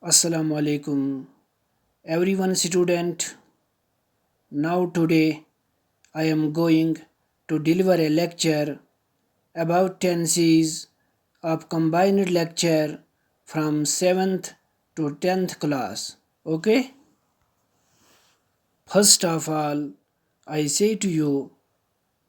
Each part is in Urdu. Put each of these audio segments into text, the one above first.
Assalamu alaikum, everyone student. Now today I am going to deliver a lecture about tenses of combined lecture from 7th to 10th class. Okay? First of all, I say to you,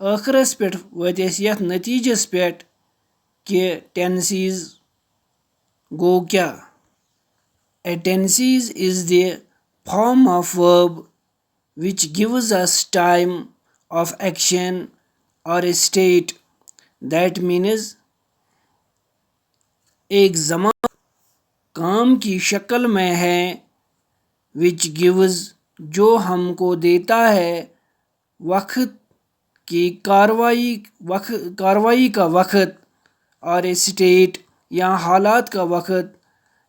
ٲخرس پٮ۪ٹھ وٲتۍ أسۍ یَتھ نتیٖجس پٮ۪ٹھ کہ ٹینسیز گوٚو کیٛاہ؟ A tenses is the form of verb which gives us time of action or a state. That means ایک زمان کام کی شکل میں ہے which gives جو ہم کو دیتا ہے وقت کی کاروائی کا وقت اور اسٹیٹ یا حالات کا وقت.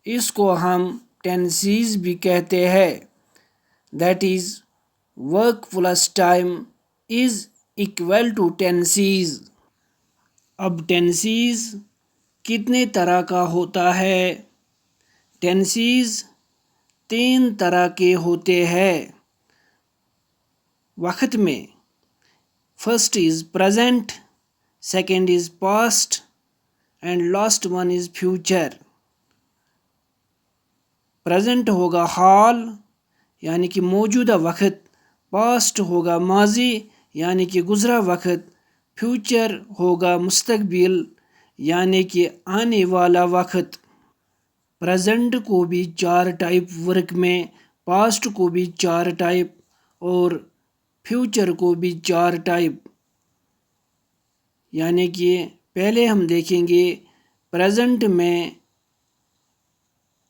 اس کو ہم ٹینسیز بھی کہتے ہیں. That is work plus time is equal to tenses. اب ٹینسیز کتنے طرح کا ہوتا ہے؟ ٹینسیز 3 طرح کے ہوتے ہیں وقت میں. First is present, second is past and last one is future. Present ہوگا حال یعنی کہ موجودہ وقت، پاسٹ ہوگا ماضی یعنی کہ گزرا وقت، فیوچر ہوگا مستقبل یعنی کہ آنے والا وقت. پریزنٹ کو بھی 4 ٹائپ ورک میں، پاسٹ کو بھی 4 ٹائپ اور فیوچر کو بھی 4 ٹائپ. یعنی کہ پہلے ہم دیکھیں گے پریزنٹ میں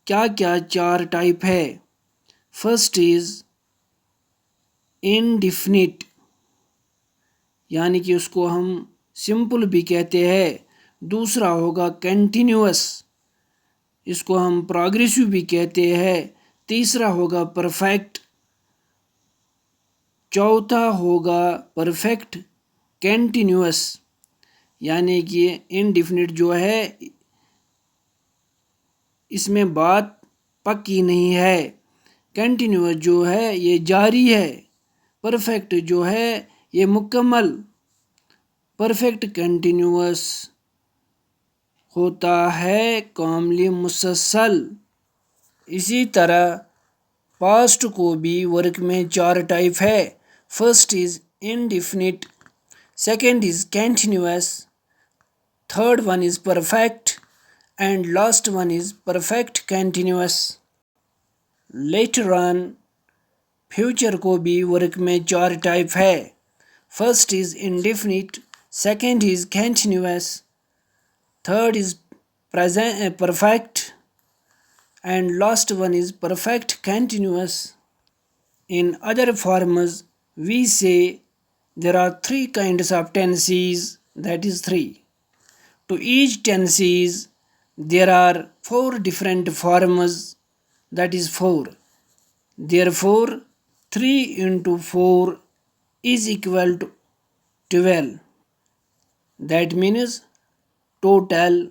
کیا کیا 4 ٹائپ ہے. فرسٹ از انڈیفینٹ یعنی کہ اس کو ہم سمپل بھی کہتے ہیں. دوسرا ہوگا کنٹینیوس، اس کو ہم پروگریسو بھی کہتے ہیں. تیسرا ہوگا پرفیکٹ. چوتھا ہوگا پرفیکٹ کنٹینیوس یعنی کہ انڈیفینٹ جو ہے اس میں بات پکی نہیں ہے. کنٹینیوس جو ہے یہ جاری ہے. پرفیکٹ جو ہے یہ مکمل. پرفیکٹ کنٹینیوس ہوتا ہے کامل مسلسل. اسی طرح پاسٹ کو بھی ورک میں 4 ٹائپ ہے. First is indefinite, second is continuous, third one is perfect and last one is perfect continuous. Later on future کو بھی ورک میں 4 ٹائپ ہے. First is indefinite, second is continuous, third is perfect and last one is perfect continuous. In other forms we say there are 3 kinds of tenses, that is 3. To each tenses there are 4 different forms, that is 4. Therefore 3 into 4 is equal to 12. That means total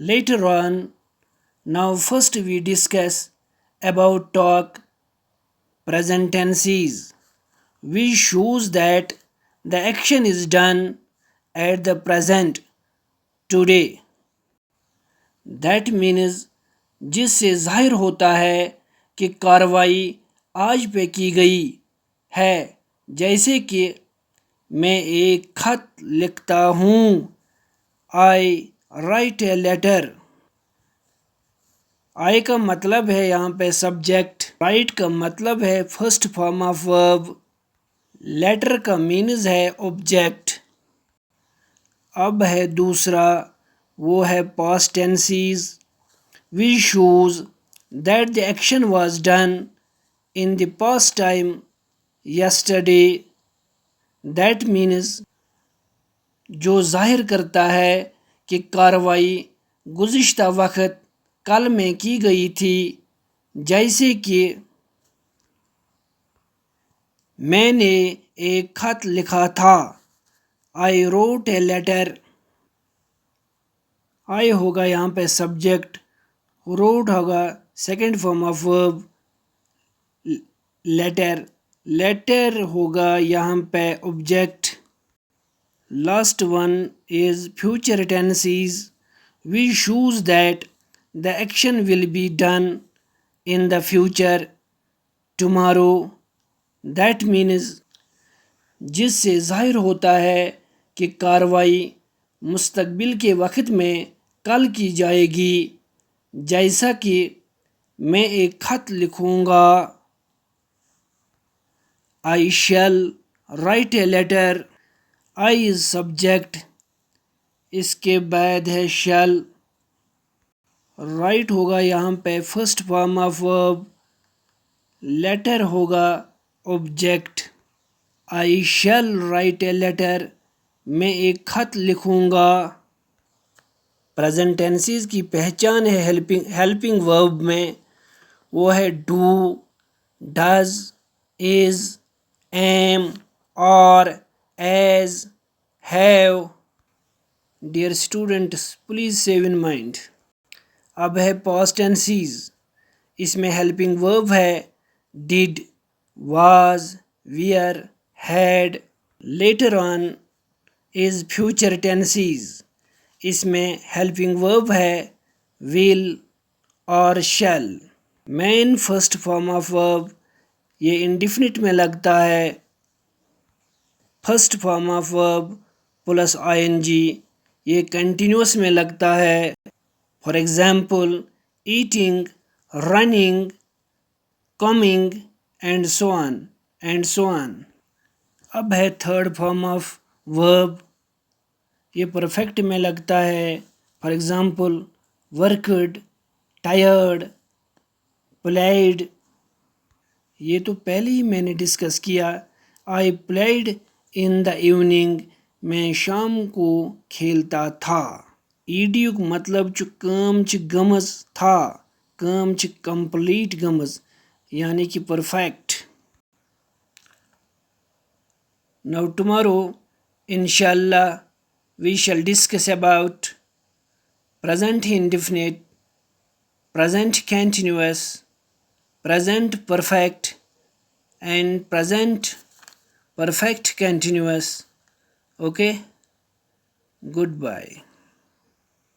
Later on, now first we discuss about talk present tenses. We shows that the action is done at the present today. That means جس سے ظاہر ہوتا ہے کہ کاروائی آج پہ کی گئی ہے. جیسے کہ میں ایک خط لکھتا ہوں. I write a letter. I کا مطلب ہے یہاں پہ سبجیکٹ. write کا مطلب ہے first form of verb. Letter کا مینز ہے آبجیکٹ. اب ہے دوسرا، وہ ہے past tenses. We shows that the action was done in the past time yesterday. That means جو ظاہر کرتا ہے کہ کاروائی گزشتہ وقت کل میں کی گئی تھی. جیسے کہ میں نے ایک خط لکھا تھا. I wrote a letter. I ہوگا یہاں پہ سبجیکٹ، wrote ہوگا second form of verb. Letter ہوگا یہاں پہ object. Last one is future tenses. We choose that the action will be done in the future tomorrow. That means جس سے ظاہر ہوتا ہے کہ کاروائی مستقبل کے وقت میں کل کی جائے گی، جیسا کہ میں ایک خط لکھوں گا. I shall write a letter. I is subject. اس کے بعد ہے shall. write ہوگا یہاں پہ first form of verb. letter ہوگا object. I shall write a letter. میں ایک خط لکھوں گا. پریزنٹ ٹینسز کی پہچان ہے ہیلپنگ ورب میں، وہ ہے do, does, is, am, are, has, have. Dear students please save in mind. اب ہے پاسٹ ٹینسز. اس میں ہیلپنگ ورب ہے did, was, were, had. Later on is future tenses. اس میں ہیلپنگ ورب ہے ول اور shall. Main first form of verb, یہ انڈیفینٹ میں لگتا ہے. First form of verb plus I N G, یہ کنٹینیوس میں لگتا ہے. For example eating, running, coming and so آن. اب ہے تھرڈ فارم آف ورب، یہ پرفیکٹ میں لگتا ہے. For example worked, tired, played. یہ تو پہلے ہی میں نے ڈسکس کیا. I played in the evening, میں شام کو کھیلتا تھا. ایڈیوک مطلب چھ کام چھ گمز تھا، کام چھ کمپلیٹ گمز یعنی کہ perfect. Now tomorrow inshallah we shall discuss about present indefinite, present continuous, present perfect and present perfect continuous. Okay, goodbye.